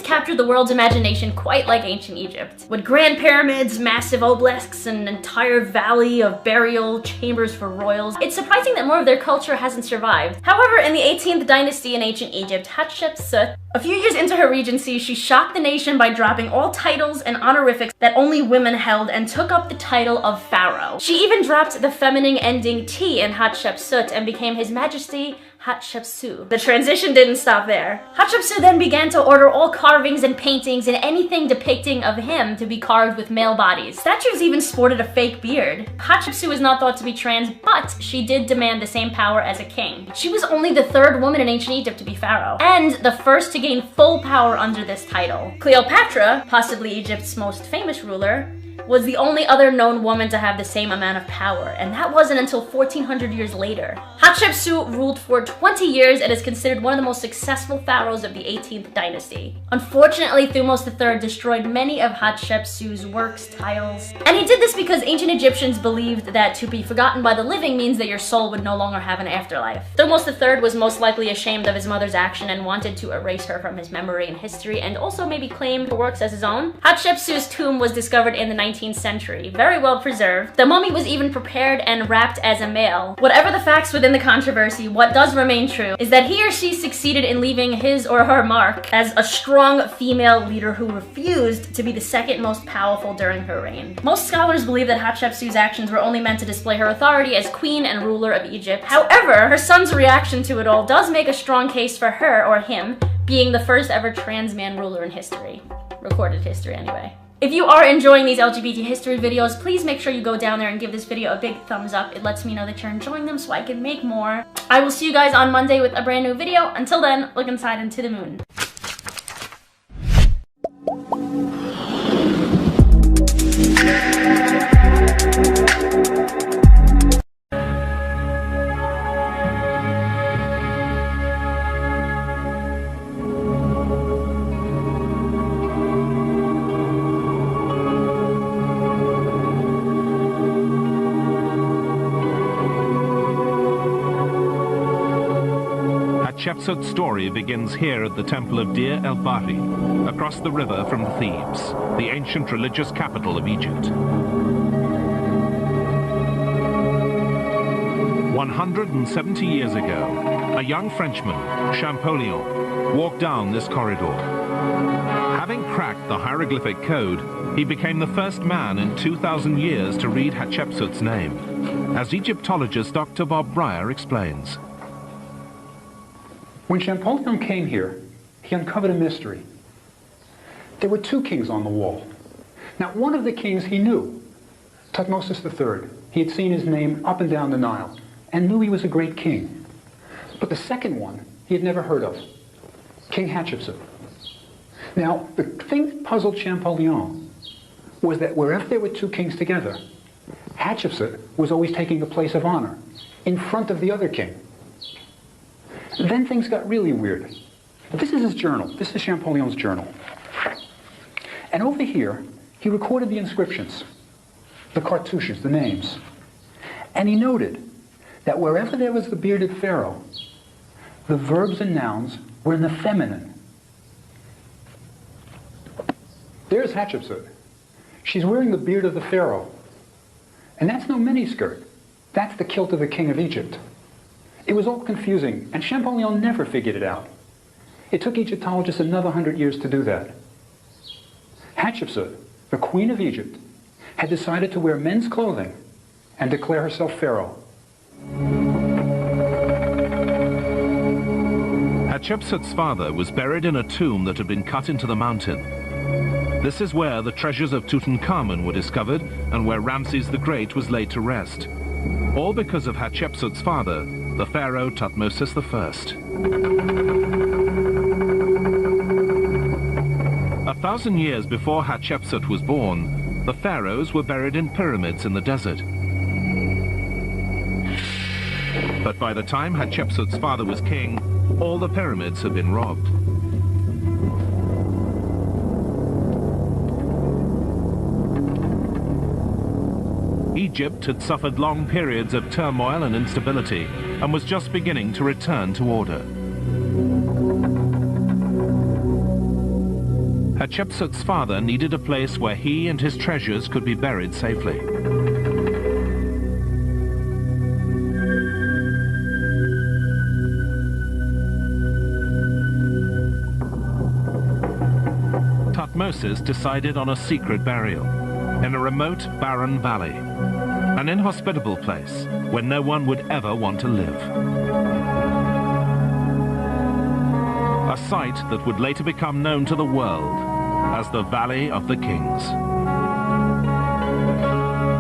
captured the world's imagination quite like ancient Egypt, with grand pyramids, massive obelisks, and an entire valley of burial chambers for royals. It's surprising that more of their culture hasn't survived. However, in the 18th dynasty in ancient Egypt, Hatshepsut, a few years into her regency, she shocked the nation by dropping all titles and honorifics that only women held and took up the title of Pharaoh. She even dropped the feminine ending T in Hatshepsut and became His Majesty Hatshepsut. The transition didn't stop there. Hatshepsut then began to order all carvings and paintings and anything depicting of him to be carved with male bodies. Statues even sported a fake beard. Hatshepsut was not thought to be trans, but she did demand the same power as a king. She was only the third woman in ancient Egypt to be pharaoh, and the first to gain full power under this title. Cleopatra, possibly Egypt's most famous ruler, was the only other known woman to have the same amount of power, and that wasn't until 1400 years later. Hatshepsut ruled for 20 years and is considered one of the most successful pharaohs of the 18th dynasty. Unfortunately, Thutmose III destroyed many of Hatshepsut's works, tiles, and he did this because ancient Egyptians believed that to be forgotten by the living means that your soul would no longer have an afterlife. Thutmose III was most likely ashamed of his mother's action and wanted to erase her from his memory and history, and also maybe claim her works as his own. Hatshepsut's tomb was discovered in the 19th century, very well preserved. The mummy was even prepared and wrapped as a male. Whatever the facts within the controversy, what does remain true is that he or she succeeded in leaving his or her mark as a strong female leader who refused to be the second most powerful during her reign. Most scholars believe that Hatshepsut's actions were only meant to display her authority as queen and ruler of Egypt. However, her son's reaction to it all does make a strong case for her, or him, being the first ever trans man ruler in history. Recorded history anyway. If you are enjoying these LGBT history videos, please make sure you go down there and give this video a big thumbs up. It lets me know that you're enjoying them so I can make more. I will see you guys on Monday with a brand new video. Until then, look inside into the moon. Hatshepsut's story begins here at the temple of Deir el-Bahri, across the river from Thebes, the ancient religious capital of Egypt. 170 years ago, a young Frenchman, Champollion, walked down this corridor. Having cracked the hieroglyphic code, he became the first man in 2,000 years to read Hatshepsut's name, as Egyptologist Dr. Bob Breyer explains. When Champollion came here, he uncovered a mystery. There were two kings on the wall. Now, one of the kings he knew, Thutmose III. He had seen his name up and down the Nile and knew he was a great king. But the second one he had never heard of, King Hatshepsut. Now, the thing that puzzled Champollion was that wherever there were two kings together, Hatshepsut was always taking the place of honor in front of the other king. Then things got really weird. This is his journal. This is Champollion's journal. And over here, he recorded the inscriptions, the cartouches, the names. And he noted that wherever there was the bearded pharaoh, the verbs and nouns were in the feminine. There's Hatshepsut. She's wearing the beard of the pharaoh. And that's no miniskirt. That's the kilt of the king of Egypt. It was all confusing, and Champollion never figured it out. It took Egyptologists another 100 years to do that. Hatshepsut, the queen of Egypt, had decided to wear men's clothing and declare herself pharaoh. Hatshepsut's father was buried in a tomb that had been cut into the mountain. This is where the treasures of Tutankhamun were discovered and where Ramses the Great was laid to rest. All because of Hatshepsut's father, the pharaoh Thutmose I. 1,000 years before Hatshepsut was born, the pharaohs were buried in pyramids in the desert. But by the time Hatshepsut's father was king, all the pyramids had been robbed. Egypt had suffered long periods of turmoil and instability and was just beginning to return to order. Hatshepsut's father needed a place where he and his treasures could be buried safely. Thutmose decided on a secret burial in a remote, barren valley, an inhospitable place where no one would ever want to live. A site that would later become known to the world as the Valley of the Kings.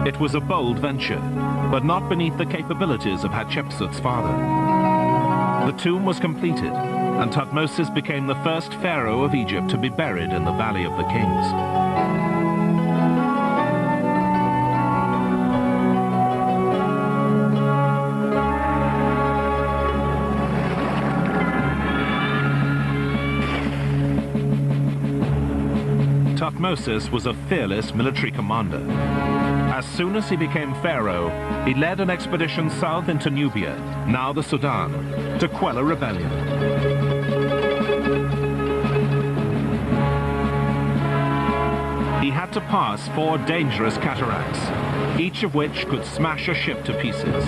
It was a bold venture, but not beneath the capabilities of Hatshepsut's father. The tomb was completed, and Thutmose became the first pharaoh of Egypt to be buried in the Valley of the Kings. Thutmose was a fearless military commander. As soon as he became pharaoh, he led an expedition south into Nubia, now the Sudan, to quell a rebellion. He had to pass 4 dangerous cataracts, each of which could smash a ship to pieces.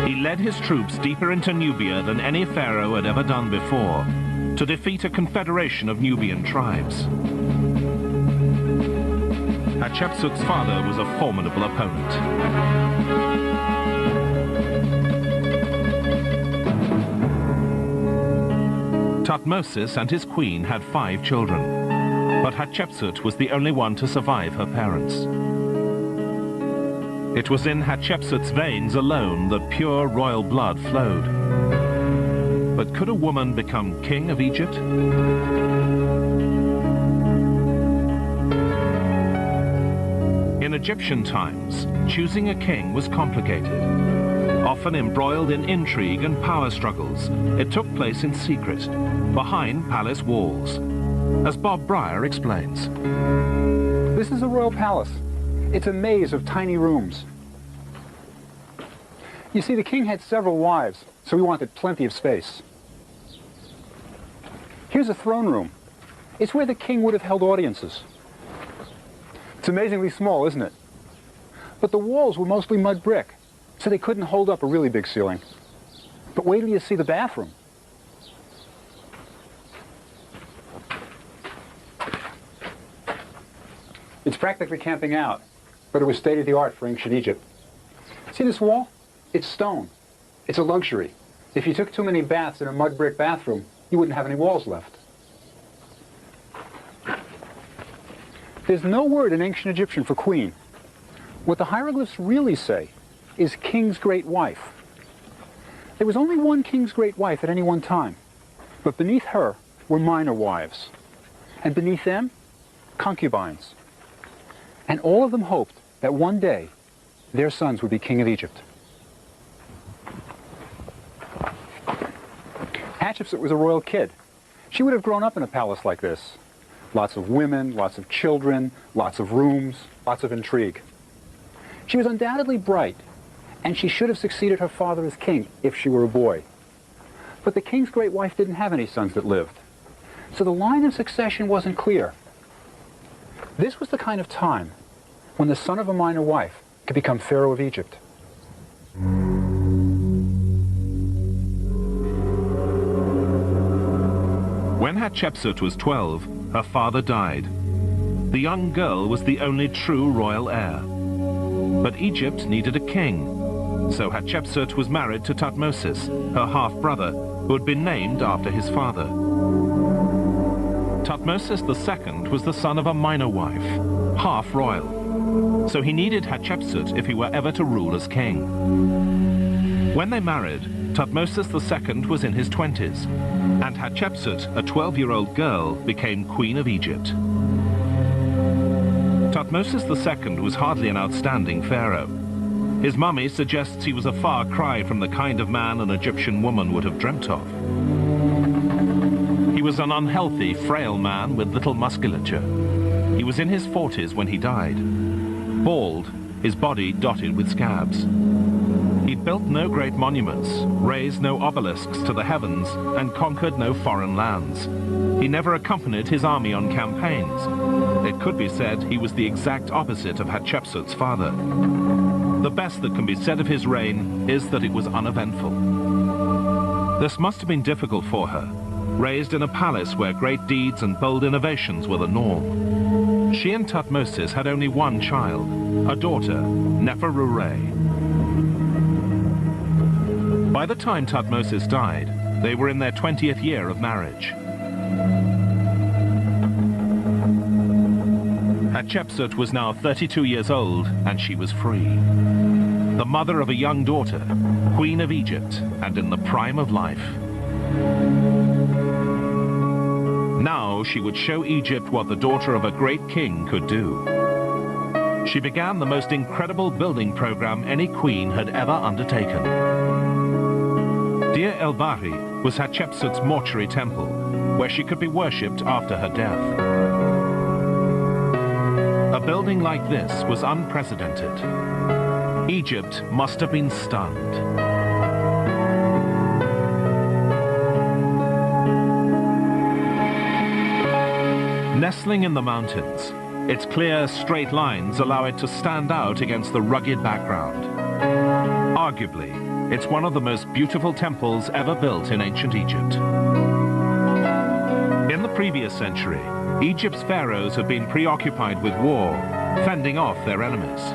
He led his troops deeper into Nubia than any pharaoh had ever done before, to defeat a confederation of Nubian tribes. Hatshepsut's father was a formidable opponent. Thutmose and his queen had 5 children, but Hatshepsut was the only one to survive her parents. It was in Hatshepsut's veins alone that pure royal blood flowed. But could a woman become king of Egypt? In Egyptian times, choosing a king was complicated. Often embroiled in intrigue and power struggles, it took place in secret, behind palace walls, as Bob Breyer explains. This is a royal palace. It's a maze of tiny rooms. You see, the king had several wives, so he wanted plenty of space. Here's a throne room. It's where the king would have held audiences. It's amazingly small, isn't it? But the walls were mostly mud brick, so they couldn't hold up a really big ceiling. But wait till you see the bathroom. It's practically camping out, but it was state-of-the-art for ancient Egypt. See this wall? It's stone. It's a luxury. If you took too many baths in a mud brick bathroom, you wouldn't have any walls left. There's no word in ancient Egyptian for queen. What the hieroglyphs really say is king's great wife. There was only one king's great wife at any one time, but beneath her were minor wives, and beneath them, concubines. And all of them hoped that one day their sons would be king of Egypt. Hatshepsut was a royal kid. She would have grown up in a palace like this. Lots of women, lots of children, lots of rooms, lots of intrigue. She was undoubtedly bright, and she should have succeeded her father as king if she were a boy. But the king's great wife didn't have any sons that lived, so the line of succession wasn't clear. This was the kind of time when the son of a minor wife could become pharaoh of Egypt. When Hatshepsut was 12, her father died. The young girl was the only true royal heir. But Egypt needed a king, so Hatshepsut was married to Thutmose, her half-brother, who had been named after his father. Thutmose II was the son of a minor wife, half-royal, so he needed Hatshepsut if he were ever to rule as king. When they married, Thutmose II was in his 20s, and Hatshepsut, a 12-year-old girl, became Queen of Egypt. Thutmose II was hardly an outstanding pharaoh. His mummy suggests he was a far cry from the kind of man an Egyptian woman would have dreamt of. He was an unhealthy, frail man with little musculature. He was in his 40s when he died. Bald, his body dotted with scabs. He'd built no great monuments, raised no obelisks to the heavens, and conquered no foreign lands. He never accompanied his army on campaigns. It could be said he was the exact opposite of Hatshepsut's father. The best that can be said of his reign is that it was uneventful. This must have been difficult for her, raised in a palace where great deeds and bold innovations were the norm. She and Thutmose had only one child, a daughter, Nefertiti. By the time Thutmose died, they were in their 20th year of marriage. Hatshepsut was now 32 years old, and she was free. The mother of a young daughter, Queen of Egypt, and in the prime of life. Now she would show Egypt what the daughter of a great king could do. She began the most incredible building program any queen had ever undertaken. Deir el-Bahri was Hatshepsut's mortuary temple, where she could be worshipped after her death. A building like this was unprecedented. Egypt must have been stunned. Nestling in the mountains, its clear, straight lines allow it to stand out against the rugged background. Arguably, it's one of the most beautiful temples ever built in ancient Egypt. In the previous century, Egypt's pharaohs had been preoccupied with war, fending off their enemies.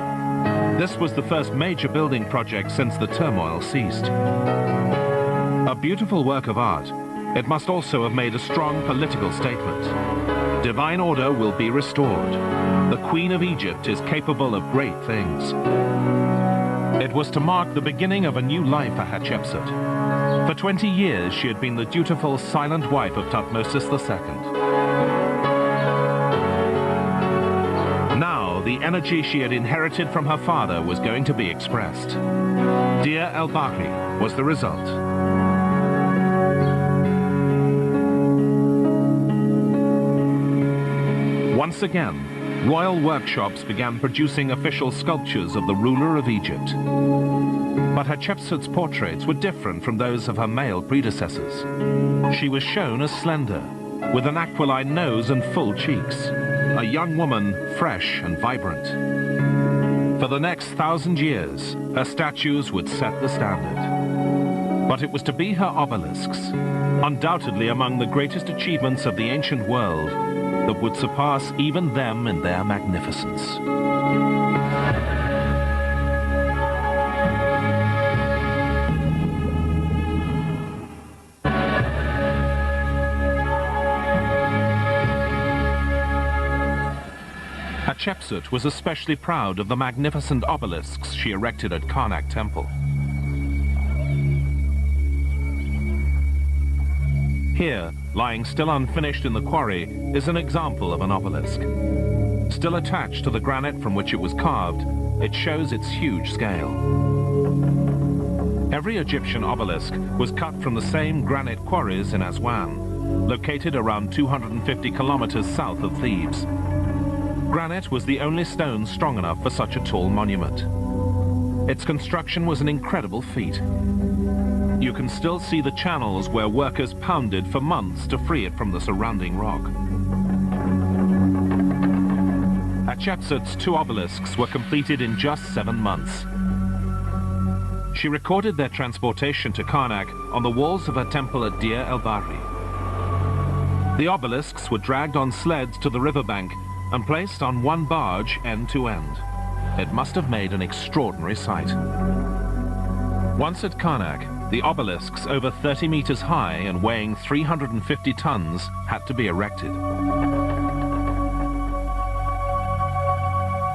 This was the first major building project since the turmoil ceased. A beautiful work of art, it must also have made a strong political statement. Divine order will be restored. The Queen of Egypt is capable of great things. It was to mark the beginning of a new life for Hatshepsut. For 20 years, she had been the dutiful, silent wife of Thutmose II. Now, the energy she had inherited from her father was going to be expressed. Deir el-Bahri was the result. Once again, royal workshops began producing official sculptures of the ruler of Egypt. But Hatshepsut's portraits were different from those of her male predecessors. She was shown as slender, with an aquiline nose and full cheeks, a young woman, fresh and vibrant. For the next 1,000 years, her statues would set the standard. But it was to be her obelisks, undoubtedly among the greatest achievements of the ancient world, that would surpass even them in their magnificence. Hatshepsut was especially proud of the magnificent obelisks she erected at Karnak Temple. Here, lying still unfinished in the quarry, is an example of an obelisk. Still attached to the granite from which it was carved, it shows its huge scale. Every Egyptian obelisk was cut from the same granite quarries in Aswan, located around 250 kilometers south of Thebes. Granite was the only stone strong enough for such a tall monument. Its construction was an incredible feat. You can still see the channels where workers pounded for months to free it from the surrounding rock. Hatshepsut's 2 obelisks were completed in just 7 months. She recorded their transportation to Karnak on the walls of her temple at Deir el-Bahri. The obelisks were dragged on sleds to the riverbank and placed on one barge end to end. It must have made an extraordinary sight. Once at Karnak, the obelisks, over 30 meters high and weighing 350 tons, had to be erected.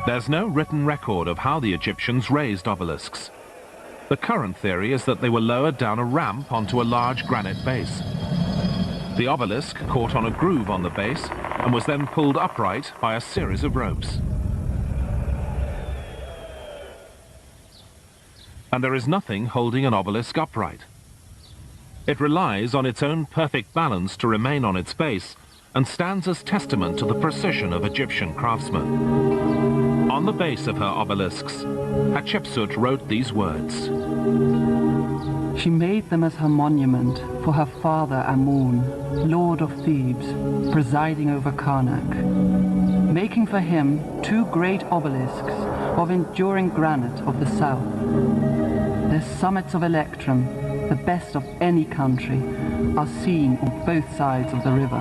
There's no written record of how the Egyptians raised obelisks. The current theory is that they were lowered down a ramp onto a large granite base. The obelisk caught on a groove on the base and was then pulled upright by a series of ropes. And there is nothing holding an obelisk upright. It relies on its own perfect balance to remain on its base and stands as testament to the precision of Egyptian craftsmen. On the base of her obelisks, Hatshepsut wrote these words. She made them as her monument for her father Amun, lord of Thebes, presiding over Karnak, making for him 2 great obelisks of enduring granite of the south. Their summits of electrum, the best of any country, are seen on both sides of the river.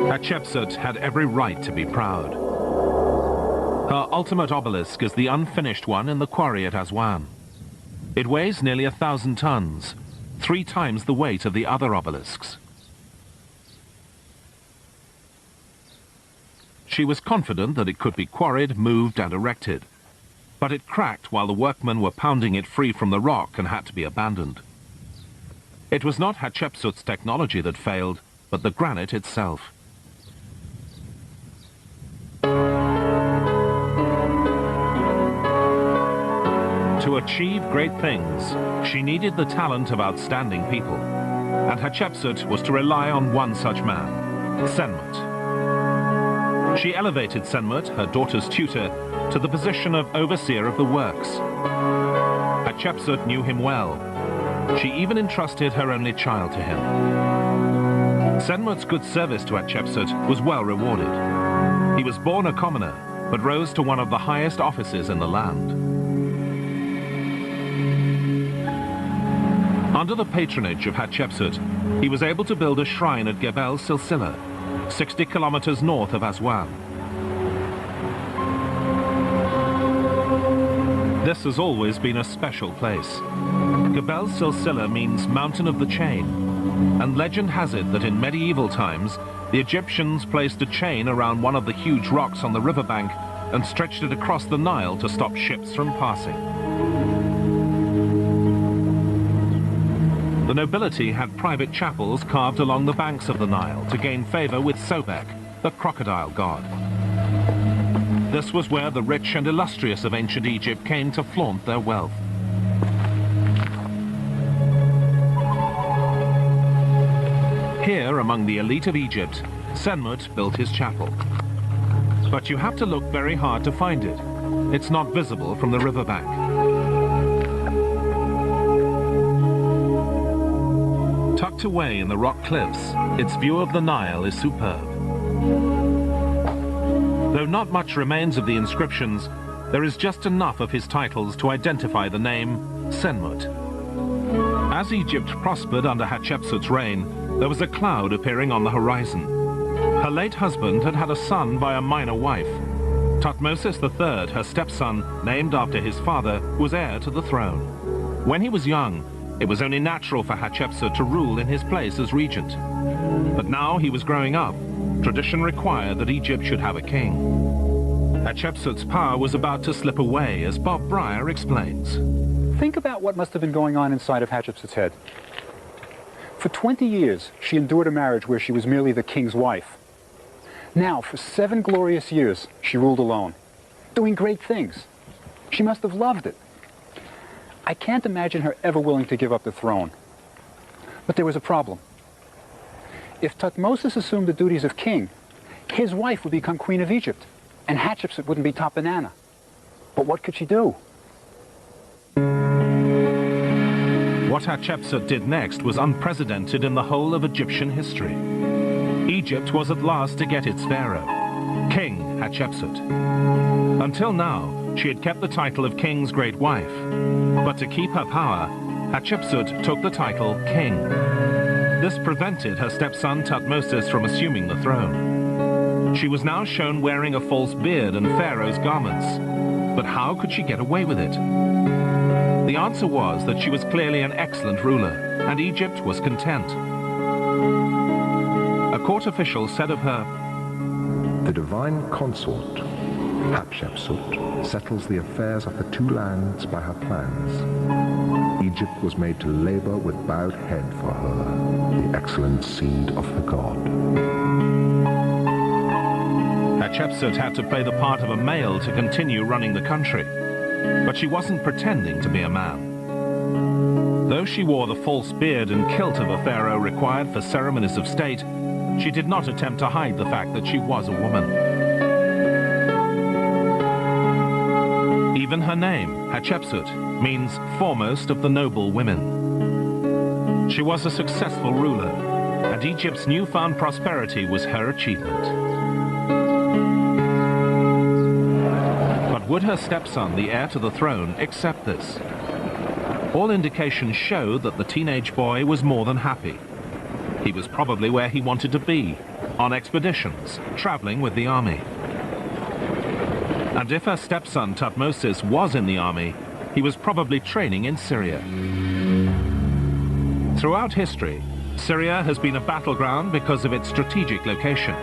Hatshepsut had every right to be proud. Her ultimate obelisk is the unfinished one in the quarry at Aswan. It weighs nearly 1,000 tons, 3 times the weight of the other obelisks. She was confident that it could be quarried, moved and erected, but it cracked while the workmen were pounding it free from the rock and had to be abandoned. It was not Hatshepsut's technology that failed, but the granite itself. To achieve great things, she needed the talent of outstanding people, and Hatshepsut was to rely on one such man, Senmut. She elevated Senmut, her daughter's tutor, to the position of overseer of the works. Hatshepsut knew him well. She even entrusted her only child to him. Senmut's good service to Hatshepsut was well rewarded. He was born a commoner, but rose to one of the highest offices in the land. Under the patronage of Hatshepsut, he was able to build a shrine at Gebel Silsila, 60 kilometers north of Aswan. This has always been a special place. Gebel Silsila means mountain of the chain, and legend has it that in medieval times, the Egyptians placed a chain around one of the huge rocks on the riverbank and stretched it across the Nile to stop ships from passing. The nobility had private chapels carved along the banks of the Nile to gain favor with Sobek, the crocodile god. This was where the rich and illustrious of ancient Egypt came to flaunt their wealth. Here, among the elite of Egypt, Senmut built his chapel. But you have to look very hard to find it. It's not visible from the riverbank. Tucked away in the rock cliffs, its view of the Nile is superb. Though not much remains of the inscriptions, there is just enough of his titles to identify the name Senmut. As Egypt prospered under Hatshepsut's reign, there was a cloud appearing on the horizon. Her late husband had had a son by a minor wife. Thutmose III, her stepson, named after his father, was heir to the throne. When he was young, it was only natural for Hatshepsut to rule in his place as regent. But now he was growing up. Tradition required that Egypt should have a king. Hatshepsut's power was about to slip away, as Bob Breyer explains. Think about what must have been going on inside of Hatshepsut's head. For 20 years, she endured a marriage where she was merely the king's wife. Now, for 7 glorious years, she ruled alone, doing great things. She must have loved it. I can't imagine her ever willing to give up the throne. But there was a problem. If Thutmose assumed the duties of king, his wife would become queen of Egypt, and Hatshepsut wouldn't be top banana. But what could she do? What Hatshepsut did next was unprecedented in the whole of Egyptian history. Egypt was at last to get its pharaoh, King Hatshepsut. Until now, she had kept the title of king's great wife, but to keep her power, Hatshepsut took the title king. This prevented her stepson Thutmose from assuming the throne. She was now shown wearing a false beard and pharaoh's garments, but how could she get away with it? The answer was that she was clearly an excellent ruler, and Egypt was content. A court official said of her, "The divine consort, Hatshepsut, settles the affairs of the 2 lands by her plans. Egypt was made to labor with bowed head for her, the excellent seed of the god." Hatshepsut had to play the part of a male to continue running the country, but she wasn't pretending to be a man. Though she wore the false beard and kilt of a pharaoh required for ceremonies of state, she did not attempt to hide the fact that she was a woman. her name, Hatshepsut, means foremost of the noble women. She was a successful ruler, and Egypt's newfound prosperity was her achievement. But would her stepson, the heir to the throne, accept this? All indications show that the teenage boy was more than happy. He was probably where he wanted to be, on expeditions, traveling with the army. And if her stepson Thutmose was in the army, he was probably training in Syria. Throughout history, Syria has been a battleground because of its strategic location.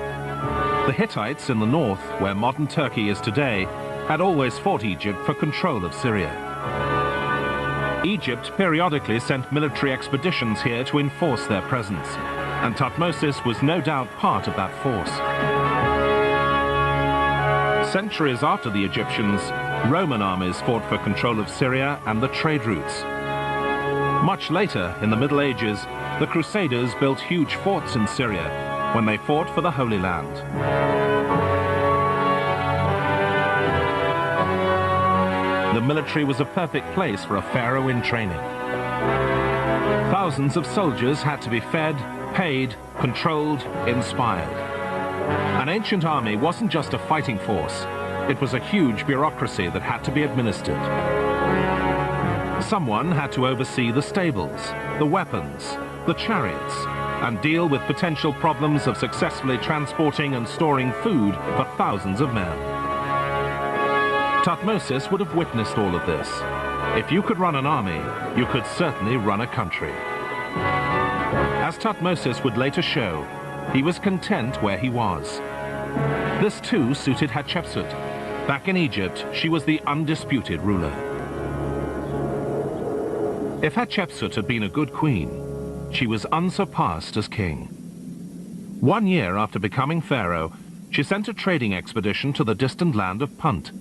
The Hittites in the north, where modern Turkey is today, had always fought Egypt for control of Syria. Egypt periodically sent military expeditions here to enforce their presence, and Thutmose was no doubt part of that force. Centuries after the Egyptians, Roman armies fought for control of Syria and the trade routes. Much later, in the Middle Ages, the Crusaders built huge forts in Syria when they fought for the Holy Land. The military was a perfect place for a pharaoh in training. Thousands of soldiers had to be fed, paid, controlled, inspired. An ancient army wasn't just a fighting force, it was a huge bureaucracy that had to be administered. Someone had to oversee the stables, the weapons, the chariots, and deal with potential problems of successfully transporting and storing food for thousands of men. Thutmose would have witnessed all of this. If you could run an army, you could certainly run a country. As Thutmose would later show, he was content where he was. This too suited Hatshepsut. Back in Egypt, she was the undisputed ruler. If Hatshepsut had been a good queen, she was unsurpassed as king. 1 year after becoming pharaoh, she sent a trading expedition to the distant land of Punt.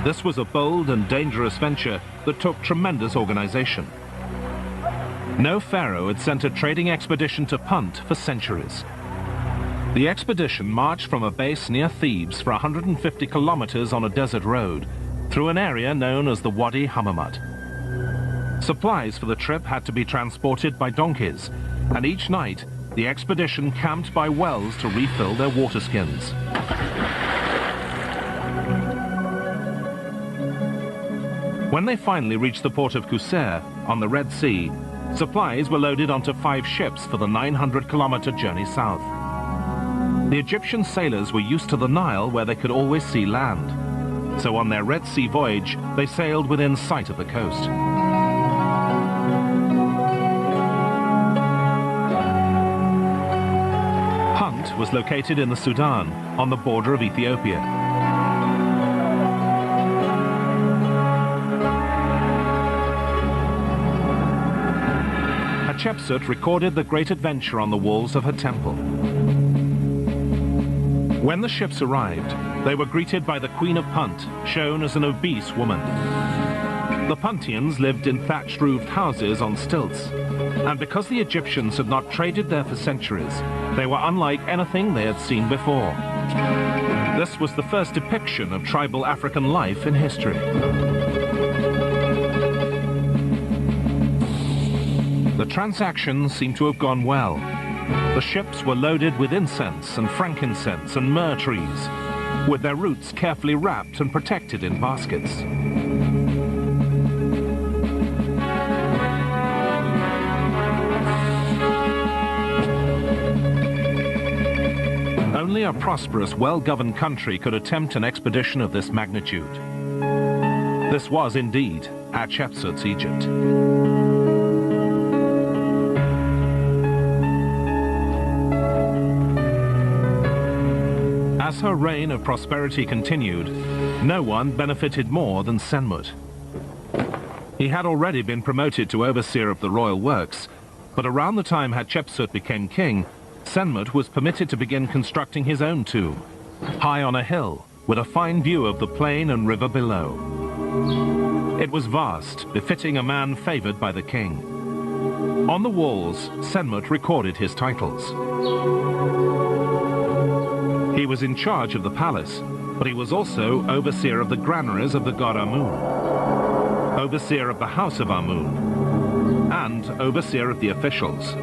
This was a bold and dangerous venture that took tremendous organization. No pharaoh had sent a trading expedition to Punt for centuries. The expedition marched from a base near Thebes for 150 kilometers on a desert road, through an area known as the Wadi Hammamat. Supplies for the trip had to be transported by donkeys, and each night the expedition camped by wells to refill their water skins. When they finally reached the port of Qusair on the Red Sea, supplies were loaded onto 5 ships for the 900-kilometer journey south. The Egyptian sailors were used to the Nile, where they could always see land. So on their Red Sea voyage, they sailed within sight of the coast. Punt was located in the Sudan, on the border of Ethiopia. Hatshepsut recorded the great adventure on the walls of her temple. When the ships arrived, they were greeted by the Queen of Punt, shown as an obese woman. The Puntians lived in thatched-roofed houses on stilts, and because the Egyptians had not traded there for centuries, they were unlike anything they had seen before. This was the first depiction of tribal African life in history. The transaction seemed to have gone well. The ships were loaded with incense and frankincense and myrrh trees, with their roots carefully wrapped and protected in baskets. Only a prosperous, well-governed country could attempt an expedition of this magnitude. This was indeed Hatshepsut's Egypt. As her reign of prosperity continued, no one benefited more than Senmut. He had already been promoted to overseer of the royal works, but around the time Hatshepsut became king, Senmut was permitted to begin constructing his own tomb, high on a hill, with a fine view of the plain and river below. It was vast, befitting a man favored by the king. On the walls, Senmut recorded his titles. He was in charge of the palace, but he was also overseer of the granaries of the god Amun, overseer of the house of Amun, and overseer of the officials,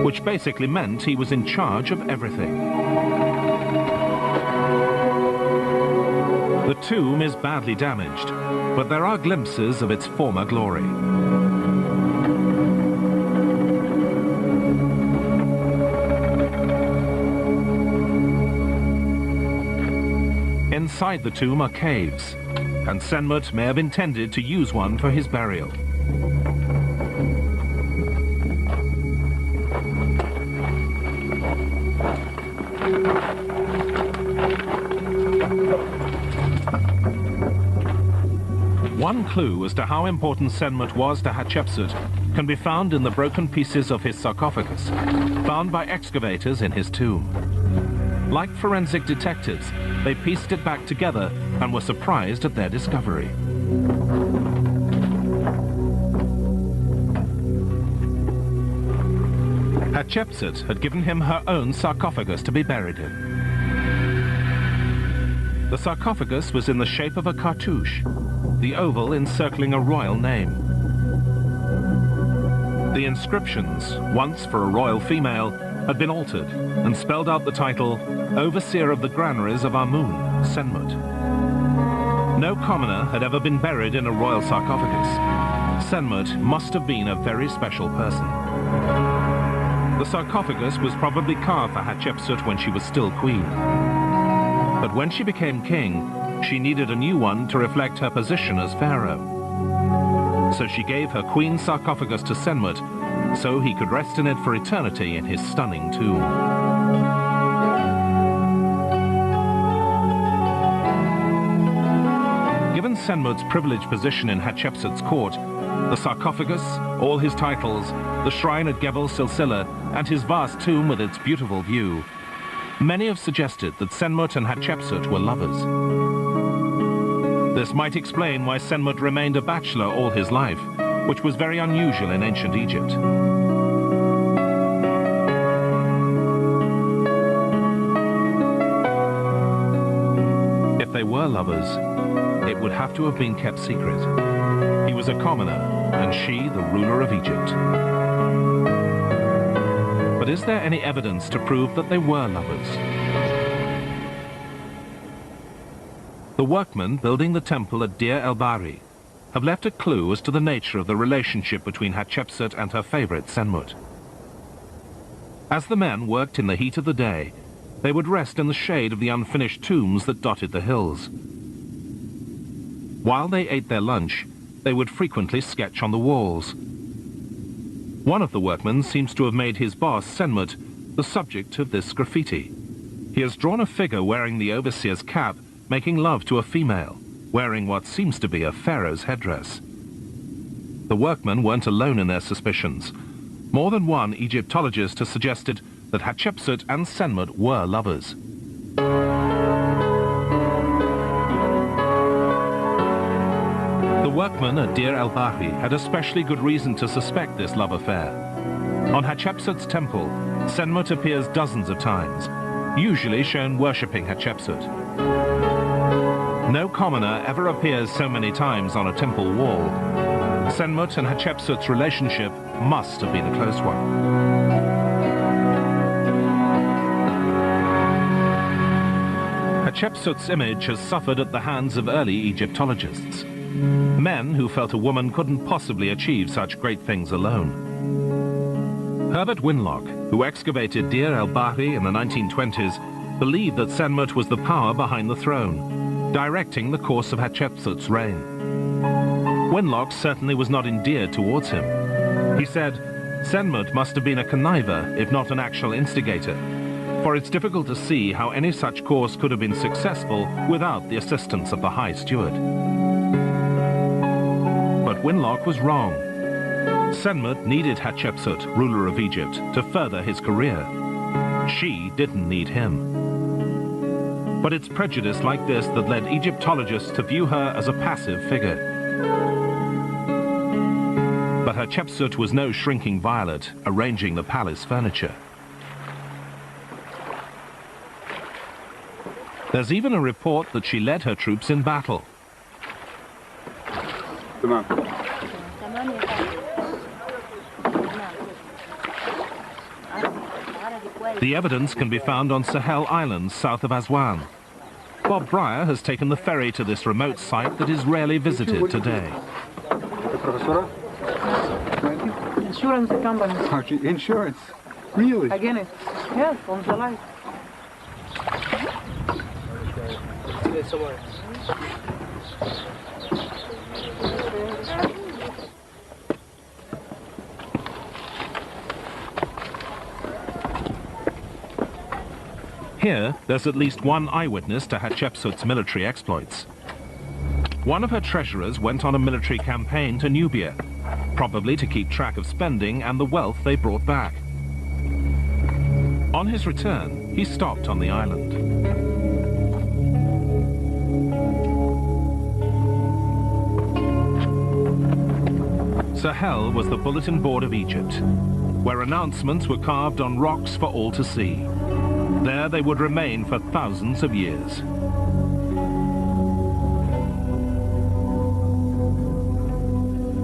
which basically meant he was in charge of everything. The tomb is badly damaged, but there are glimpses of its former glory. Inside the tomb are caves, and Senmut may have intended to use one for his burial. One clue as to how important Senmut was to Hatshepsut can be found in the broken pieces of his sarcophagus, found by excavators in his tomb. Like forensic detectives, they pieced it back together and were surprised at their discovery. Hatshepsut had given him her own sarcophagus to be buried in. The sarcophagus was in the shape of a cartouche, the oval encircling a royal name. The inscriptions, once for a royal female, had been altered and spelled out the title Overseer of the Granaries of Amun, Senmut. No commoner had ever been buried in a royal sarcophagus. Senmut must have been a very special person. The sarcophagus was probably carved for Hatshepsut when she was still queen. But when she became king, she needed a new one to reflect her position as pharaoh. So she gave her queen's sarcophagus to Senmut so he could rest in it for eternity in his stunning tomb. Given Senmut's privileged position in Hatshepsut's court, the sarcophagus, all his titles, the shrine at Gebel Silsila, and his vast tomb with its beautiful view, many have suggested that Senmut and Hatshepsut were lovers. This might explain why Senmut remained a bachelor all his life, which was very unusual in ancient Egypt. If they were lovers, it would have to have been kept secret. He was a commoner, and she the ruler of Egypt. But is there any evidence to prove that they were lovers? The workmen building the temple at Deir el-Bahari have left a clue as to the nature of the relationship between Hatshepsut and her favorite Senmut. As the men worked in the heat of the day, they would rest in the shade of the unfinished tombs that dotted the hills. While they ate their lunch, they would frequently sketch on the walls. One of the workmen seems to have made his boss, Senmut, the subject of this graffiti. He has drawn a figure wearing the overseer's cap, making love to a female, wearing what seems to be a pharaoh's headdress. The workmen weren't alone in their suspicions. More than one Egyptologist has suggested that Hatshepsut and Senmut were lovers. The workmen at Deir el-Bahari had especially good reason to suspect this love affair. On Hatshepsut's temple, Senmut appears dozens of times, usually shown worshipping Hatshepsut. No commoner ever appears so many times on a temple wall. Senmut and Hatshepsut's relationship must have been a close one. Hatshepsut's image has suffered at the hands of early Egyptologists, men who felt a woman couldn't possibly achieve such great things alone. Herbert Winlock, who excavated Deir el-Bahari in the 1920s, believed that Senmut was the power behind the throne, directing the course of Hatshepsut's reign. Winlock certainly was not endeared towards him. He said, Senmut must have been a conniver, if not an actual instigator, for it's difficult to see how any such course could have been successful without the assistance of the High Steward. But Winlock was wrong. Senmut needed Hatshepsut, ruler of Egypt, to further his career. She didn't need him. But it's prejudice like this that led Egyptologists to view her as a passive figure. But Hatshepsut was no shrinking violet, arranging the palace furniture. There's even a report that she led her troops in battle. The evidence can be found on Sahel Islands south of Aswan. Bob Breyer has taken the ferry to this remote site that is rarely visited today. Insurance company. Insurance? Really? Again, yes, on the light. Here, there's at least one eyewitness to Hatshepsut's military exploits. One of her treasurers went on a military campaign to Nubia, probably to keep track of spending and the wealth they brought back. On his return, he stopped on the island. Sahel was the bulletin board of Egypt, where announcements were carved on rocks for all to see. There they would remain for thousands of years.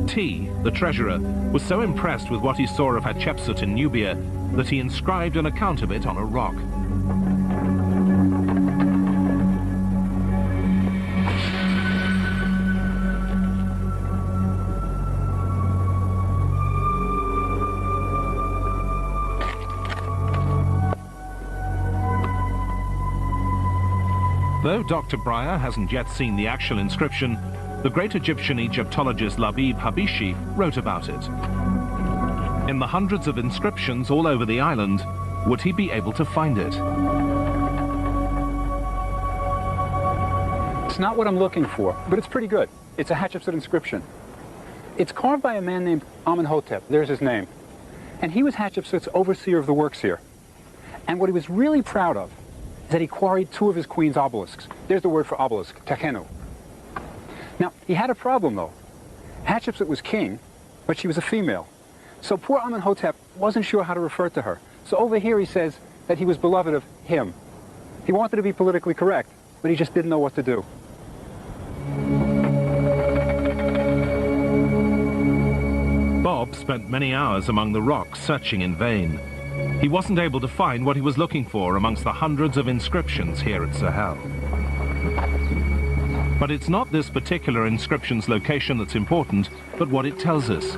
T, the treasurer, was so impressed with what he saw of Hatshepsut in Nubia that he inscribed an account of it on a rock. Though Dr. Breyer hasn't yet seen the actual inscription, the great Egyptian Egyptologist Labib Habishi wrote about it. In the hundreds of inscriptions all over the island, would he be able to find it? It's not what I'm looking for, but it's pretty good. It's a Hatshepsut inscription. It's carved by a man named Amenhotep. There's his name. And he was Hatshepsut's overseer of the works here. And what he was really proud of is that he quarried two of his queen's obelisks. There's the word for obelisk, tekenu. Now, he had a problem, though. Hatshepsut was king, but she was a female. So poor Amenhotep wasn't sure how to refer to her. So over here he says that he was beloved of him. He wanted to be politically correct, but he just didn't know what to do. Bob spent many hours among the rocks searching in vain. He wasn't able to find what he was looking for amongst the hundreds of inscriptions here at Sahel. But it's not this particular inscription's location that's important, but what it tells us.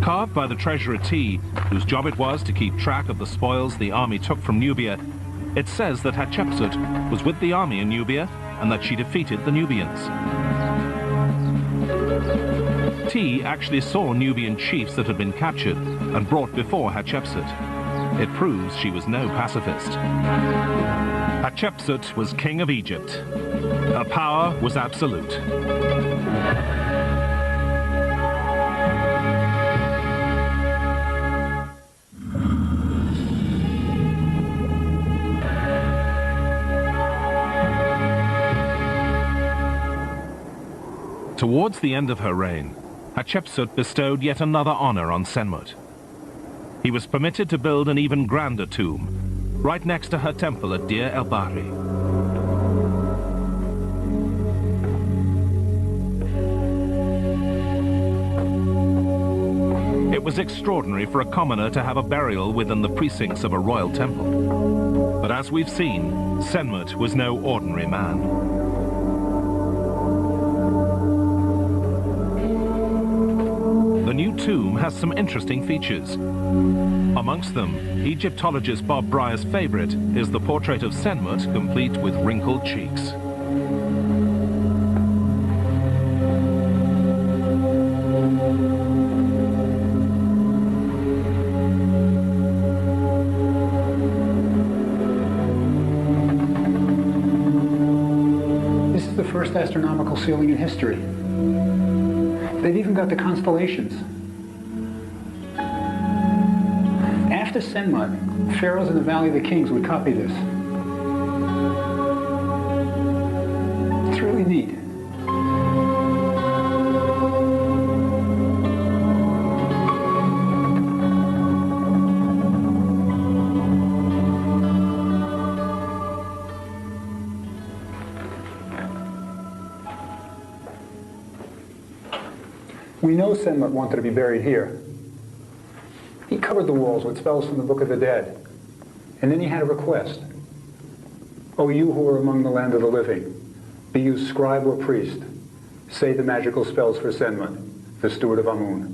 Carved by the treasurer T, whose job it was to keep track of the spoils the army took from Nubia, it says that Hatshepsut was with the army in Nubia and that she defeated the Nubians. T actually saw Nubian chiefs that had been captured and brought before Hatshepsut. It proves she was no pacifist. Hatshepsut was king of Egypt. Her power was absolute. Towards the end of her reign, Hatshepsut bestowed yet another honor on Senmut. He was permitted to build an even grander tomb, right next to her temple at Deir el-Bahri. It was extraordinary for a commoner to have a burial within the precincts of a royal temple. But as we've seen, Senmut was no ordinary man. The new tomb has some interesting features. Amongst them, Egyptologist Bob Breyer's favorite is the portrait of Senmut, complete with wrinkled cheeks. This is the first astronomical ceiling in history. They've even got the constellations. After Senmut, pharaohs in the Valley of the Kings would copy this. really neat. We know Shendyt wanted to be buried here. He covered the walls with spells from the Book of the Dead. And then he had a request. O you who are among the land of the living, be you scribe or priest, say the magical spells for Shendyt, the steward of Amun.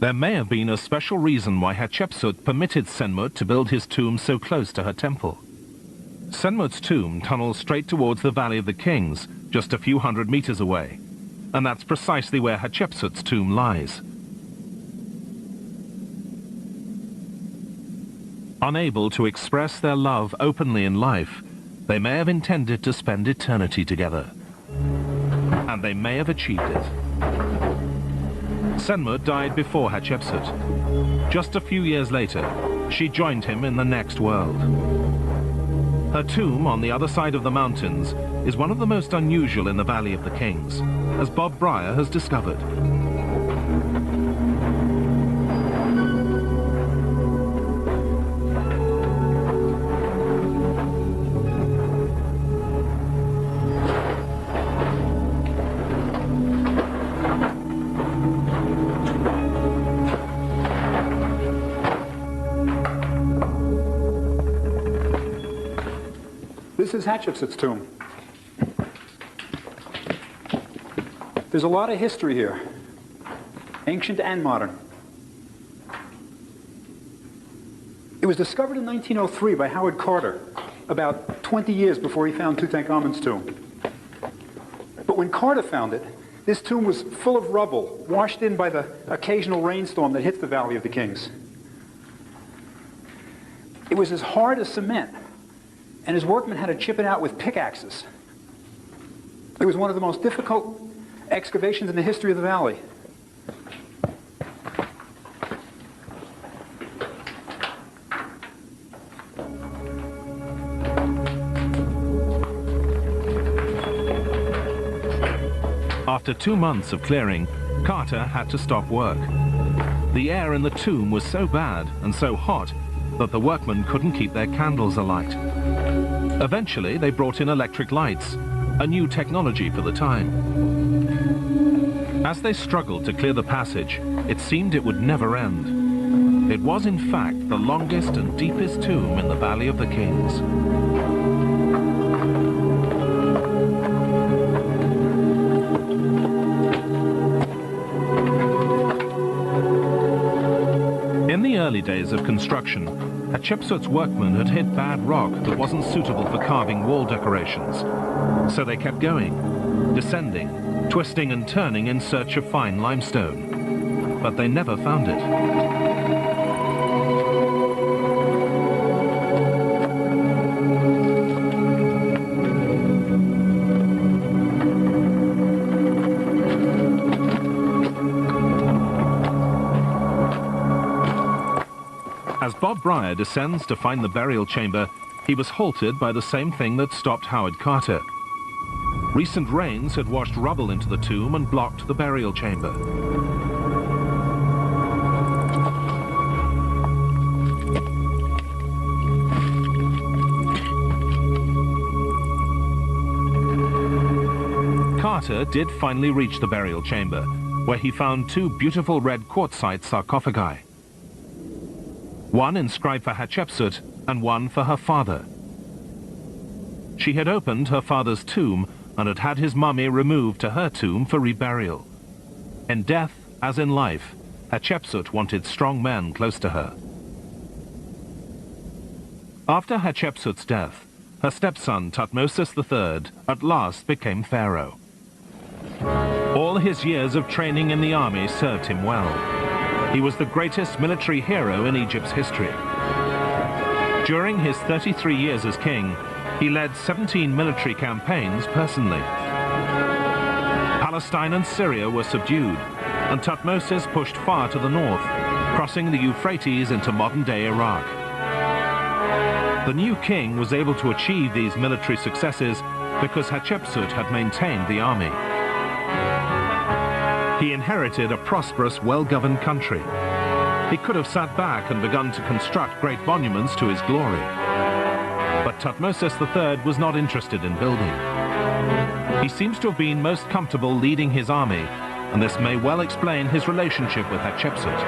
There may have been a special reason why Hatshepsut permitted Shendyt to build his tomb so close to her temple. Shendyt's tomb tunnels straight towards the Valley of the Kings, just a few hundred meters away. And that's precisely where Hatshepsut's tomb lies. Unable to express their love openly in life, they may have intended to spend eternity together. And they may have achieved it. Shendyt died before Hatshepsut. Just a few years later, she joined him in the next world. Her tomb on the other side of the mountains is one of the most unusual in the Valley of the Kings, as Bob Breyer has discovered. This is Hatshepsut's tomb. There's a lot of history here, ancient and modern. It was discovered in 1903 by Howard Carter, about 20 years before he found Tutankhamun's tomb. But when Carter found it, this tomb was full of rubble, washed in by the occasional rainstorm that hits the Valley of the Kings. It was as hard as cement, and his workmen had to chip it out with pickaxes. It was one of the most difficult excavations in the history of the valley. After 2 months of clearing, Carter had to stop work. The air in the tomb was so bad and so hot that the workmen couldn't keep their candles alight. Eventually, they brought in electric lights, a new technology for the time. As they struggled to clear the passage, it seemed it would never end. It was, in fact, the longest and deepest tomb in the Valley of the Kings. In the early days of construction, Hatshepsut's workmen had hit bad rock that wasn't suitable for carving wall decorations. So they kept going, descending, twisting and turning in search of fine limestone. But they never found it. As Bob Breyer descends to find the burial chamber, he was halted by the same thing that stopped Howard Carter. Recent rains had washed rubble into the tomb and blocked the burial chamber. Carter did finally reach the burial chamber, where he found 2 beautiful red quartzite sarcophagi. One inscribed for Hatshepsut and one for her father. She had opened her father's tomb and had had his mummy removed to her tomb for reburial. In death, as in life, Hatshepsut wanted strong men close to her. After Hatshepsut's death, her stepson Thutmose III at last became Pharaoh. All his years of training in the army served him well. He was the greatest military hero in Egypt's history. During his 33 years as king, he led 17 military campaigns personally. Palestine and Syria were subdued, and Thutmose pushed far to the north, crossing the Euphrates into modern-day Iraq. The new king was able to achieve these military successes because Hatshepsut had maintained the army. He inherited a prosperous, well-governed country. He could have sat back and begun to construct great monuments to his glory. But Thutmose III was not interested in building. He seems to have been most comfortable leading his army, and this may well explain his relationship with Hatshepsut.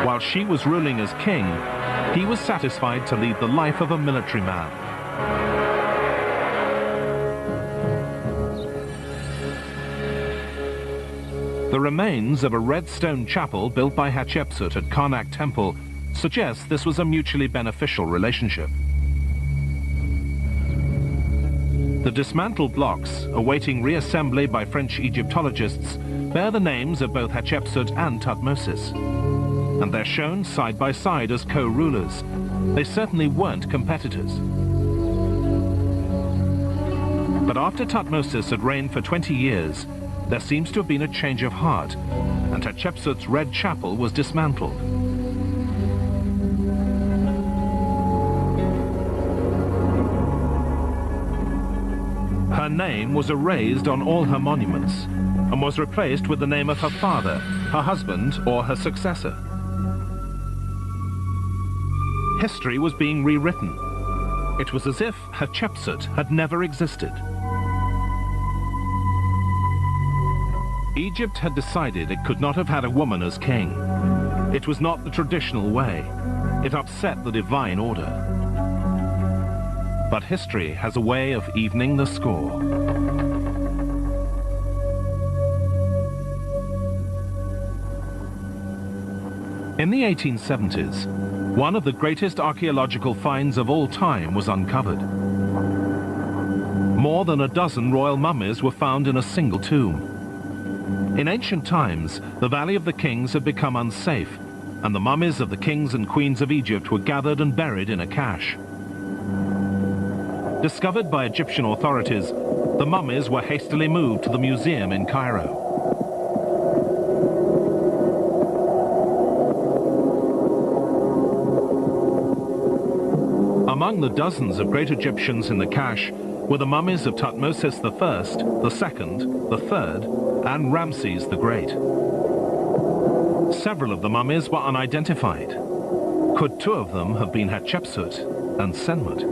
While she was ruling as king, he was satisfied to lead the life of a military man. The remains of a red stone chapel built by Hatshepsut at Karnak Temple suggest this was a mutually beneficial relationship. The dismantled blocks, awaiting reassembly by French Egyptologists, bear the names of both Hatshepsut and Thutmose, and they're shown side by side as co-rulers. They certainly weren't competitors. But after Thutmose had reigned for 20 years, there seems to have been a change of heart, and Hatshepsut's red chapel was dismantled. Her name was erased on all her monuments and was replaced with the name of her father, her husband, or her successor. History was being rewritten. It was as if Hatshepsut had never existed. Egypt had decided it could not have had a woman as king. It was not the traditional way. It upset the divine order. But history has a way of evening the score. In the 1870s, one of the greatest archaeological finds of all time was uncovered. More than a dozen royal mummies were found in a single tomb. In ancient times, the Valley of the Kings had become unsafe, and the mummies of the kings and queens of Egypt were gathered and buried in a cache. Discovered by Egyptian authorities, the mummies were hastily moved to the museum in Cairo. Among the dozens of great Egyptians in the cache were the mummies of Thutmose I, the Second, the Third, and Ramses the Great. Several of the mummies were unidentified. Could two of them have been Hatshepsut and Senmut?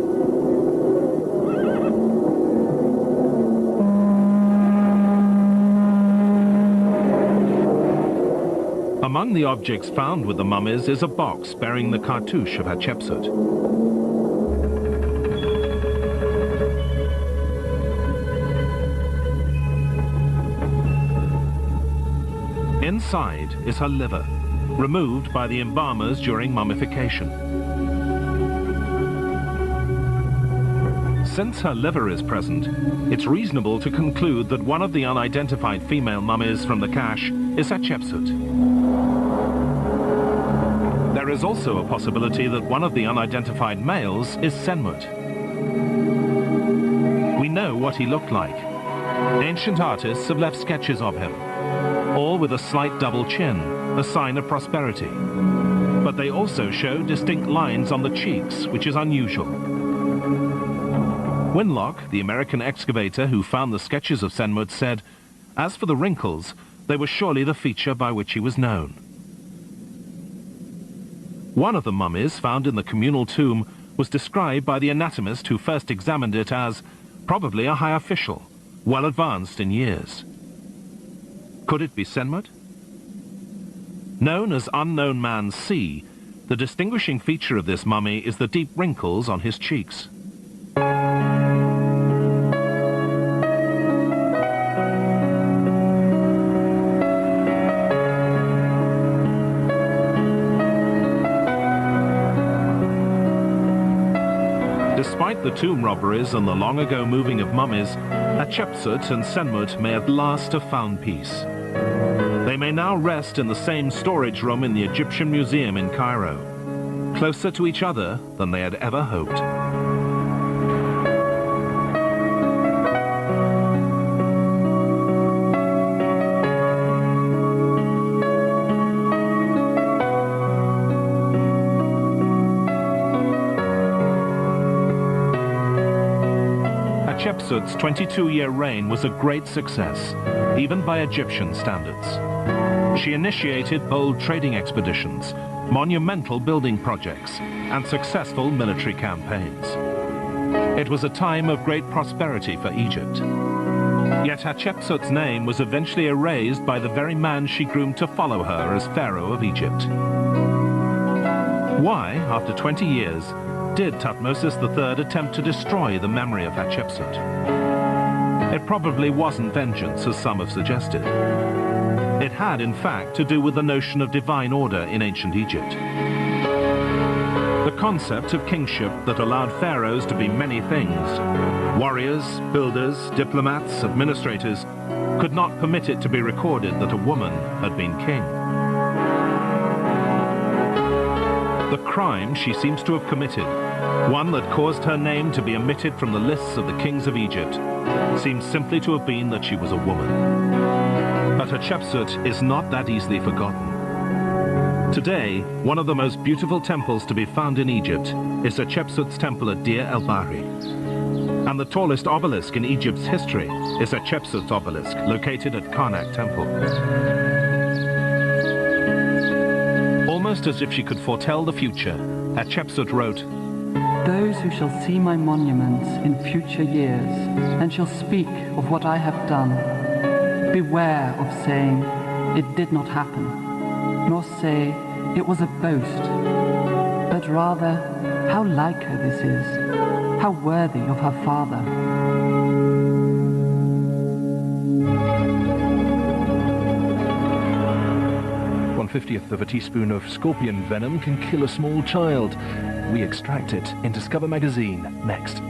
Among the objects found with the mummies is a box bearing the cartouche of Hatshepsut. Inside is her liver, removed by the embalmers during mummification. Since her liver is present, it's reasonable to conclude that one of the unidentified female mummies from the cache is Hatshepsut. There is also a possibility that one of the unidentified males is Senmut. We know what he looked like. Ancient artists have left sketches of him, all with a slight double chin, a sign of prosperity. But they also show distinct lines on the cheeks, which is unusual. Winlock, the American excavator who found the sketches of Senmut, said, as for the wrinkles, they were surely the feature by which he was known. One of the mummies found in the communal tomb was described by the anatomist who first examined it as probably a high official, well advanced in years. Could it be Senmut? Known as Unknown Man C, the distinguishing feature of this mummy is the deep wrinkles on his cheeks. Despite the tomb robberies and the long-ago moving of mummies, Hatshepsut and Senmut may at last have found peace. They may now rest in the same storage room in the Egyptian Museum in Cairo, closer to each other than they had ever hoped. Hatshepsut's 22-year reign was a great success, even by Egyptian standards. She initiated bold trading expeditions, monumental building projects, and successful military campaigns. It was a time of great prosperity for Egypt. Yet Hatshepsut's name was eventually erased by the very man she groomed to follow her as Pharaoh of Egypt. Why, after 20 years, did Thutmose III attempt to destroy the memory of Hatshepsut? It probably wasn't vengeance, as some have suggested. It had, in fact, to do with the notion of divine order in ancient Egypt. The concept of kingship that allowed pharaohs to be many things, warriors, builders, diplomats, administrators, could not permit it to be recorded that a woman had been king. The crime she seems to have committed, one that caused her name to be omitted from the lists of the kings of Egypt, seems simply to have been that she was a woman. But Hatshepsut is not that easily forgotten. Today, one of the most beautiful temples to be found in Egypt is Hatshepsut's temple at Deir el-Bahri. And the tallest obelisk in Egypt's history is Hatshepsut's obelisk, located at Karnak Temple. Almost as if she could foretell the future, Hatshepsut wrote, "Those who shall see my monuments in future years and shall speak of what I have done, beware of saying, 'It did not happen,' nor say, 'It was a boast,' but rather, 'How like her this is, how worthy of her father.'" 1/50th of a teaspoon of scorpion venom can kill a small child. We extract it in Discover magazine next.